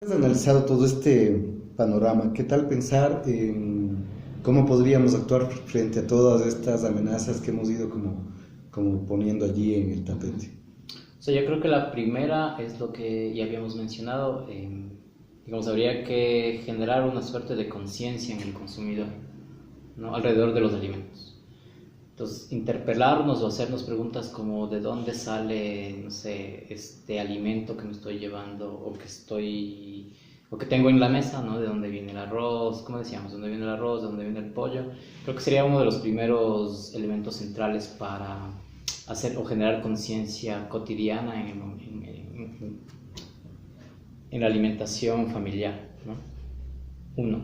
Has analizado todo este panorama. ¿Qué tal pensar en cómo podríamos actuar frente a todas estas amenazas que hemos ido como poniendo allí en el tapete? O sea, yo creo que la primera es lo que ya habíamos mencionado, digamos, habría que generar una suerte de conciencia en el consumidor, ¿no? Alrededor de los alimentos. Entonces, interpelarnos o hacernos preguntas como de dónde sale, no sé, este alimento que me estoy llevando o que tengo en la mesa, ¿no? De dónde viene el arroz, como decíamos, de dónde viene el arroz, de dónde viene el pollo. Creo que sería uno de los primeros elementos centrales para hacer o generar conciencia cotidiana en la alimentación familiar, ¿no? Uno.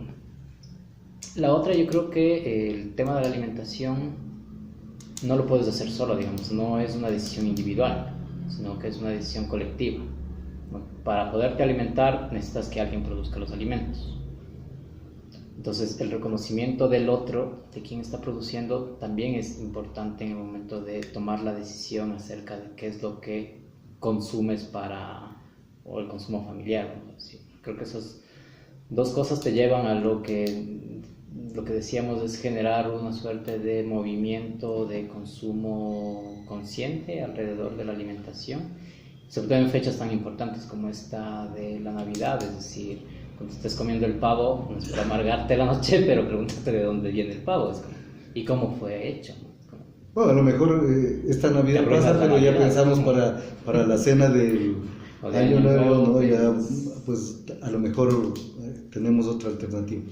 La otra, yo creo que el tema de la alimentación no lo puedes hacer solo, digamos, no es una decisión individual, sino que es una decisión colectiva, ¿no? Para poderte alimentar necesitas que alguien produzca los alimentos. Entonces, el reconocimiento del otro, de quien está produciendo, también es importante en el momento de tomar la decisión acerca de qué es lo que consumes o el consumo familiar, ¿no? Sí, creo que esas dos cosas te llevan a lo que decíamos es generar una suerte de movimiento de consumo consciente alrededor de la alimentación, sobre todo en fechas tan importantes como esta de la Navidad, es decir, cuando estés comiendo el pavo, no es para amargarte la noche, pero pregúntate de dónde viene el pavo, y cómo fue hecho, ¿no? Bueno, a lo mejor esta Navidad pasa, pero ya pensamos para la cena del Año Nuevo, ¿no? Ya, pues a lo mejor tenemos otra alternativa.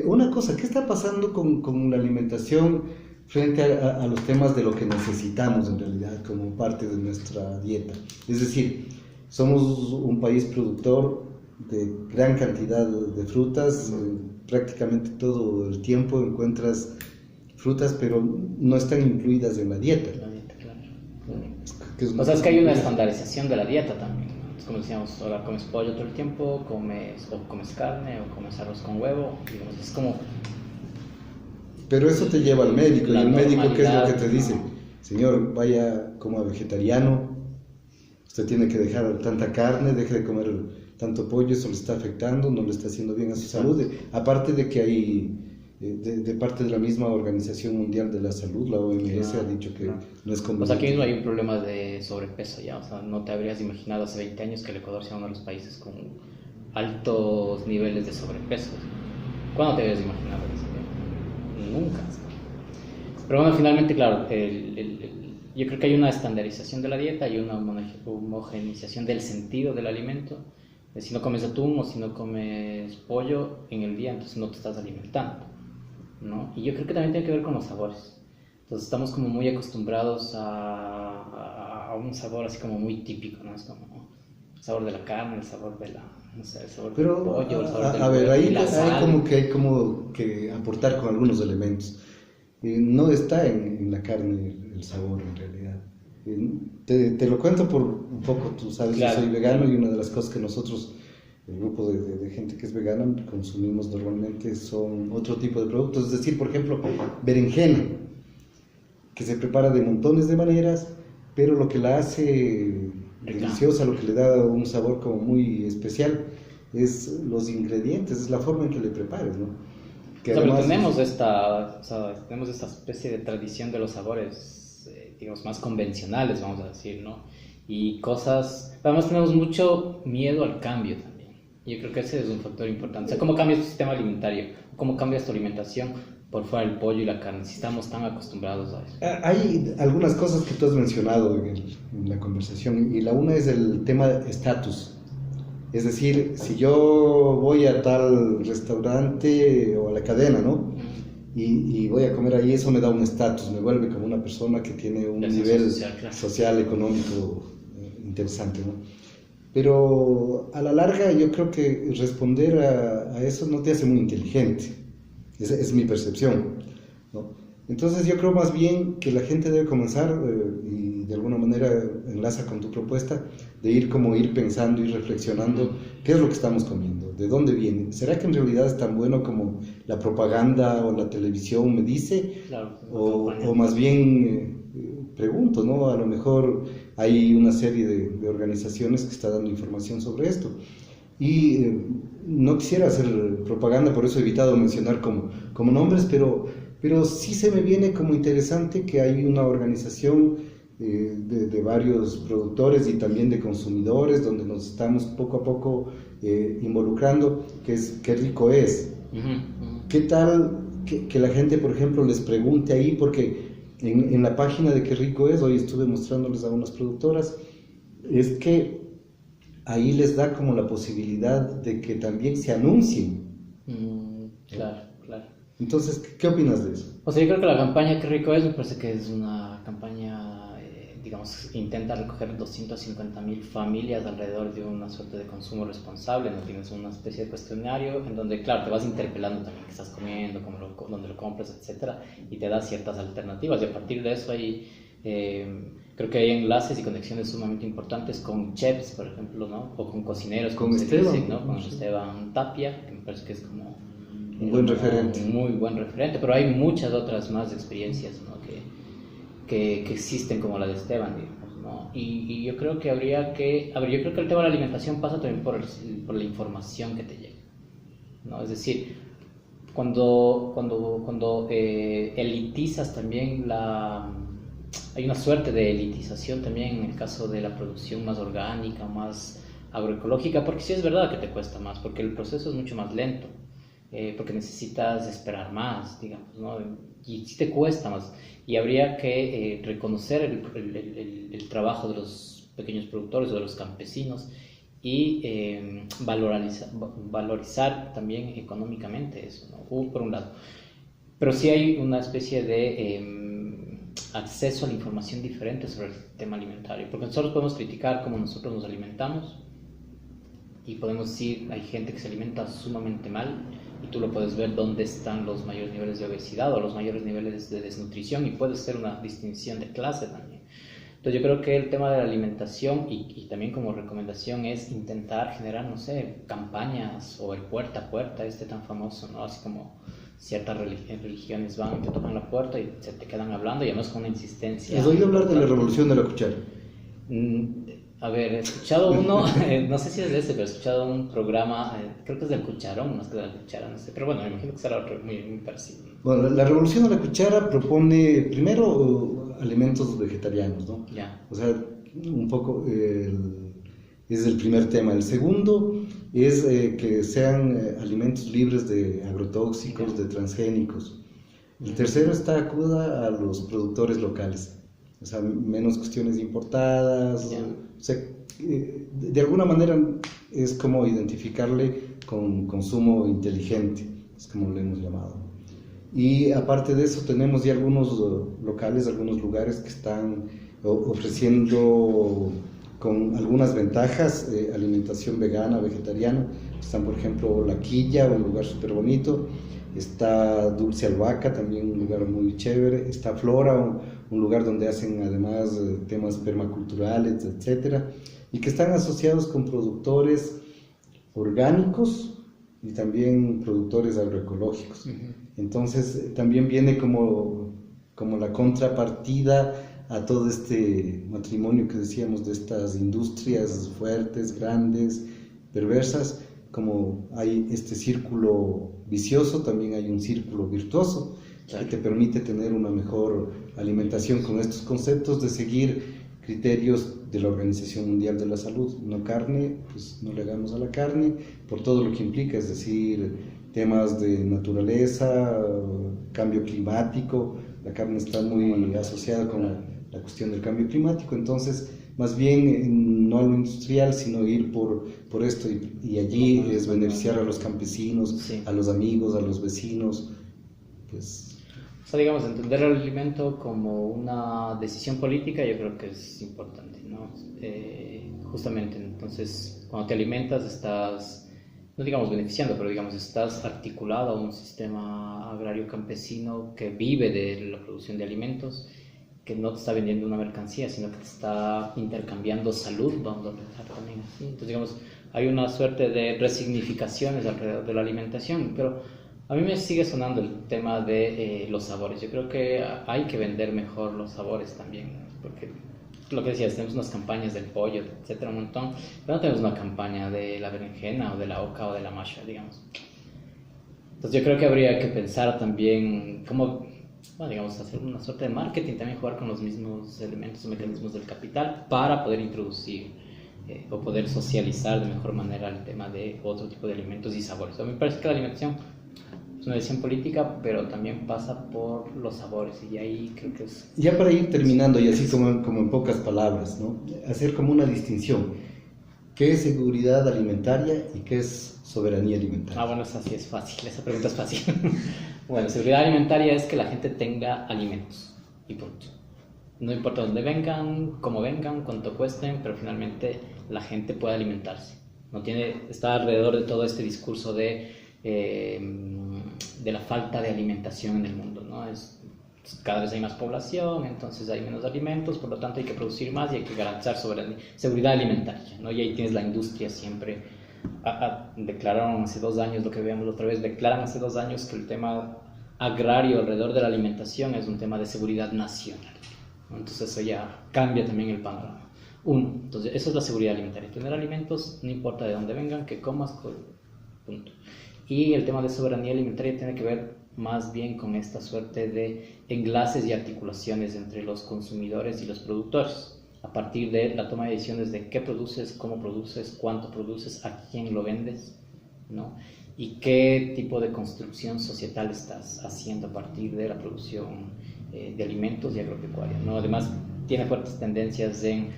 Una cosa, ¿qué está pasando con la alimentación frente a los temas de lo que necesitamos en realidad como parte de nuestra dieta? Es decir, somos un país productor de gran cantidad de frutas, prácticamente todo el tiempo encuentras frutas, pero no están incluidas en la dieta. La dieta, claro. O sea, es que hay una estandarización de la dieta también, ¿no? Es como decíamos, ahora comes pollo todo el tiempo, comes carne o comes arroz con huevo, digamos, es como... Pero eso te lleva al médico, y el médico, ¿qué es lo que te dice? ¿No? Señor, vaya, coma vegetariano, usted tiene que dejar tanta carne, deje de comer tanto pollo, eso le está afectando, no le está haciendo bien a su salud. Aparte de que hay, de parte de la misma Organización Mundial de la Salud, la OMS, ha dicho que no es conveniente. Pues aquí mismo hay un problema de sobrepeso ya, o sea, no te habrías imaginado hace 20 años que el Ecuador sea uno de los países con altos niveles de sobrepeso. ¿Cuándo te habrías imaginado eso? Nunca. Pero bueno, finalmente, claro, yo creo que hay una estandarización de la dieta y una homogeneización del sentido del alimento. Si no comes atún o si no comes pollo en el día, entonces no te estás alimentando, ¿no? Y yo creo que también tiene que ver con los sabores. Entonces estamos como muy acostumbrados a un sabor así como muy típico, ¿no? Es como el sabor de la carne, el sabor de no sé, el sabor del pollo, el sabor del a ver, huevo y ahí la hay sal. hay como que aportar con algunos elementos. No está en la carne el sabor en realidad. Te lo cuento por un poco, tú sabes, Claro. yo soy vegano, y una de las cosas que nosotros, el grupo de gente que es vegana, consumimos normalmente son otro tipo de productos. Es decir, por ejemplo, berenjena, que se prepara de montones de maneras, pero lo que la hace deliciosa, lo que le da un sabor como muy especial, es los ingredientes, es la forma en que le prepares, ¿no? Que O sea, pero además tenemos esta especie de tradición de los sabores, digamos, más convencionales, vamos a decir, ¿no? Y cosas... Además tenemos mucho miedo al cambio también. Yo creo que ese es un factor importante. O sea, ¿cómo cambias tu sistema alimentario? ¿Cómo cambias tu alimentación por fuera del pollo y la carne? Si estamos tan acostumbrados a eso. hay algunas cosas que tú has mencionado en la conversación, y la una es el tema estatus. Es decir, si yo voy a tal restaurante o a la cadena, ¿no? Y voy a comer ahí, eso me da un estatus, me vuelve como una persona que tiene un nivel social, claro. social, económico interesante, ¿no? Pero a la larga yo creo que responder a eso no te hace muy inteligente. Esa es mi percepción, ¿no? Entonces yo creo más bien que la gente debe comenzar, y de alguna manera enlaza con tu propuesta, de ir pensando y reflexionando qué es lo que estamos comiendo, de dónde viene. ¿Será que en realidad es tan bueno como la propaganda o la televisión me dice? Claro, O más bien pregunto, ¿no? A lo mejor hay una serie de organizaciones que está dando información sobre esto. Y no quisiera hacer propaganda, por eso he evitado mencionar como nombres, pero sí se me viene como interesante que hay una organización de varios productores y también de consumidores, donde nos estamos poco a poco involucrando, que es Qué Rico Es. ¿Qué tal que la gente, por ejemplo, les pregunte ahí? Porque en la página de Qué Rico Es, hoy estuve mostrándoles a unas productoras, es que ahí les da como la posibilidad de que también se anuncien. Claro, claro. Entonces, ¿qué opinas de eso? O sea, yo creo que la campaña Qué Rico Es, me parece que es una campaña, digamos, intenta recoger 250.000 familias alrededor de una suerte de consumo responsable, ¿no? Tienes una especie de cuestionario en donde, claro, te vas interpelando también qué estás comiendo, dónde lo compras, etcétera, y te da ciertas alternativas, y a partir de eso hay... creo que hay enlaces y conexiones sumamente importantes con chefs, por ejemplo, ¿no? O con cocineros, con como Esteban, se dice, ¿no? Con Esteban Tapia, que me parece que es como un buen referente. Un muy buen referente, pero hay muchas otras más experiencias, ¿no? que existen como la de Esteban, digamos, ¿no? Y yo creo que habría que, a ver, yo creo que el tema de la alimentación pasa también por la información que te llega, ¿no? Es decir, cuando elitizas también hay una suerte de elitización también en el caso de la producción más orgánica, más agroecológica, porque sí es verdad que te cuesta más, porque el proceso es mucho más lento, porque necesitas esperar más, digamos, ¿no? Y sí te cuesta más, y habría que reconocer el trabajo de los pequeños productores o de los campesinos y valorizar también económicamente eso, ¿no? Por un lado. Pero sí hay una especie de acceso a la información diferente sobre el tema alimentario, porque nosotros podemos criticar cómo nosotros nos alimentamos y podemos decir, hay gente que se alimenta sumamente mal y tú lo puedes ver dónde están los mayores niveles de obesidad o los mayores niveles de desnutrición, y puede ser una distinción de clase también. Entonces yo creo que el tema de la alimentación y también como recomendación es intentar generar, no sé, campañas o el puerta a puerta, tan famoso, ¿no? Así como ciertas religiones van, te tocan la puerta y se te quedan hablando, y además con una insistencia. ¿Has oído hablar de la revolución de la cuchara? A ver, he escuchado uno, no sé si es de ese, pero he escuchado un programa, creo que es del cucharón, más que de la cuchara, no sé, pero bueno, me imagino que será otro muy, muy parecido. Bueno, la revolución de la cuchara propone primero alimentos vegetarianos, ¿no? Ya. O sea, un poco es el primer tema. El segundo es que sean alimentos libres de agrotóxicos, de transgénicos. El tercero está acuda a los productores locales, o sea, menos cuestiones importadas. O sea, de alguna manera es como identificarle con consumo inteligente, es como lo hemos llamado. Y aparte de eso tenemos ya algunos locales, algunos lugares que están ofreciendo con algunas ventajas alimentación vegana, vegetariana. Están, por ejemplo, La Quilla, un lugar súper bonito. Está Dulce Albahaca, también un lugar muy chévere. Está Flora, un lugar donde hacen además temas permaculturales, etcétera, y que están asociados con productores orgánicos y también productores agroecológicos. Entonces también viene como la contrapartida a todo este matrimonio que decíamos de estas industrias fuertes, grandes, perversas. Como hay este círculo vicioso, también hay un círculo virtuoso, claro, que te permite tener una mejor alimentación con estos conceptos de seguir criterios de la Organización Mundial de la Salud. No carne, pues no le hagamos a la carne, por todo lo que implica, es decir, temas de naturaleza, cambio climático. La carne está muy asociada con la cuestión del cambio climático, entonces más bien no a lo industrial, sino ir por esto, y allí es beneficiar a los campesinos, sí, a los amigos, a los vecinos, pues... O sea, digamos, entender el alimento como una decisión política, yo creo que es importante, ¿no? Justamente, entonces, cuando te alimentas estás, no digamos beneficiando, pero digamos estás articulado a un sistema agrario campesino que vive de la producción de alimentos, que no te está vendiendo una mercancía, sino que te está intercambiando salud, vamos a pensar también así. Entonces, digamos, hay una suerte de resignificaciones alrededor de la alimentación, pero a mí me sigue sonando el tema de los sabores. Yo creo que hay que vender mejor los sabores también, porque lo que decías, tenemos unas campañas del pollo, etcétera, un montón, pero no tenemos una campaña de la berenjena o de la oca o de la masha, digamos. Entonces yo creo que habría que pensar también cómo, bueno, digamos, hacer una suerte de marketing, también jugar con los mismos elementos o mecanismos del capital para poder introducir o poder socializar de mejor manera el tema de otro tipo de alimentos y sabores. A mí me parece que la alimentación es una decisión política, pero también pasa por los sabores, y ahí creo que es... Ya para ir terminando, y así como en pocas palabras, ¿no? Hacer como una distinción. ¿Qué es seguridad alimentaria y qué es soberanía alimentaria? Bueno, esa sí es fácil, esa pregunta es fácil. Bueno, seguridad alimentaria es que la gente tenga alimentos, y punto. No importa dónde vengan, cómo vengan, cuánto cuesten, pero finalmente la gente puede alimentarse. Está alrededor de todo este discurso de la falta de alimentación en el mundo, ¿no? Cada vez hay más población, entonces hay menos alimentos, por lo tanto hay que producir más y hay que garantizar seguridad alimentaria, ¿no? Y ahí tienes la industria siempre. Declararon hace 2 años, lo que veíamos otra vez, declaran hace 2 años que el tema agrario alrededor de la alimentación es un tema de seguridad nacional, ¿no? Entonces eso ya cambia también el panorama. Entonces eso es la seguridad alimentaria, tener alimentos, no importa de dónde vengan, que comas, punto. Y el tema de soberanía alimentaria tiene que ver más bien con esta suerte de enlaces y articulaciones entre los consumidores y los productores, a partir de la toma de decisiones de qué produces, cómo produces, cuánto produces, a quién lo vendes, ¿no? Y qué tipo de construcción societal estás haciendo a partir de la producción de alimentos y agropecuaria, ¿no? Además, tiene fuertes tendencias en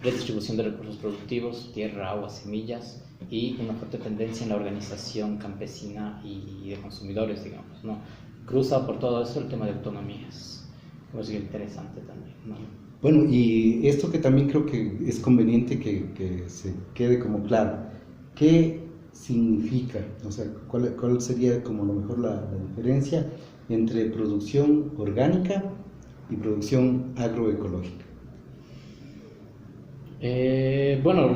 redistribución de recursos productivos, tierra, agua, semillas, y una fuerte tendencia en la organización campesina y de consumidores, digamos, ¿no? Cruza por todo eso el tema de autonomías, es interesante también, ¿no? Bueno, y esto que también creo que es conveniente que se quede como claro, ¿qué significa? O sea, ¿cuál sería como a lo mejor la diferencia entre producción orgánica y producción agroecológica? Bueno,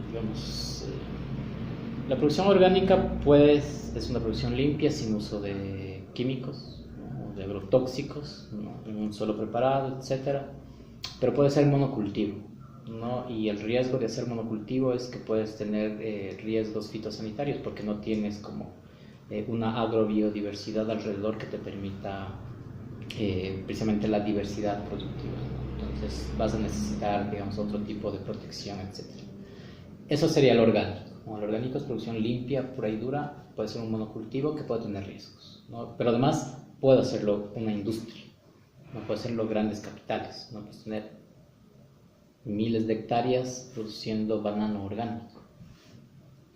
digamos, la producción orgánica es una producción limpia, sin uso de químicos, ¿no? De agrotóxicos, ¿no? En un suelo preparado, etcétera. Pero puede ser monocultivo, ¿no? Y el riesgo de hacer monocultivo es que puedes tener riesgos fitosanitarios porque no tienes como una agrobiodiversidad alrededor que te permita precisamente la diversidad productiva, ¿no? Entonces vas a necesitar, digamos, otro tipo de protección, etc. Eso sería el orgánico, ¿no? El orgánico es producción limpia, pura y dura, puede ser un monocultivo que puede tener riesgos, ¿no? Pero además puede hacerlo una industria, no puede hacerlo grandes capitales, no puedes tener miles de hectáreas produciendo banano orgánico,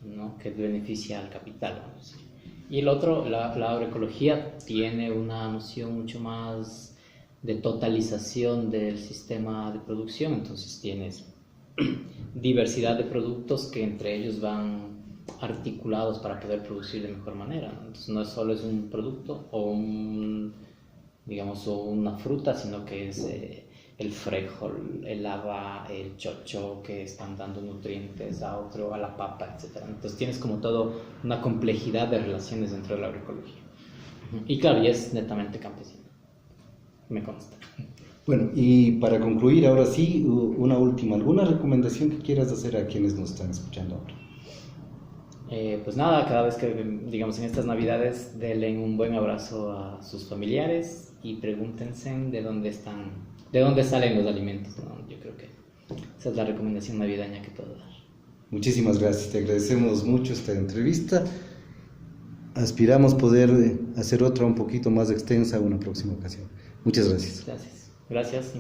¿no? Que beneficia al capital, vamos a decir. Y el otro, la agroecología tiene una noción mucho más de totalización del sistema de producción, entonces tienes diversidad de productos que entre ellos van articulados para poder producir de mejor manera, ¿no? Entonces no solo es un producto o digamos, o una fruta, sino que es el frijol, el haba, el chocho, que están dando nutrientes a otro, a la papa, etc. Entonces tienes como todo una complejidad de relaciones dentro de la agroecología. Y claro, y es netamente campesino, me consta. Bueno, y para concluir, ahora sí, una última, ¿alguna recomendación que quieras hacer a quienes nos están escuchando ahora? Pues nada, cada vez que, digamos, en estas navidades, denle un buen abrazo a sus familiares y pregúntense de dónde salen los alimentos, ¿no? Yo creo que esa es la recomendación navideña que puedo dar. Muchísimas gracias, te agradecemos mucho esta entrevista. Aspiramos poder hacer otra un poquito más extensa en una próxima ocasión. Muchas gracias. Gracias.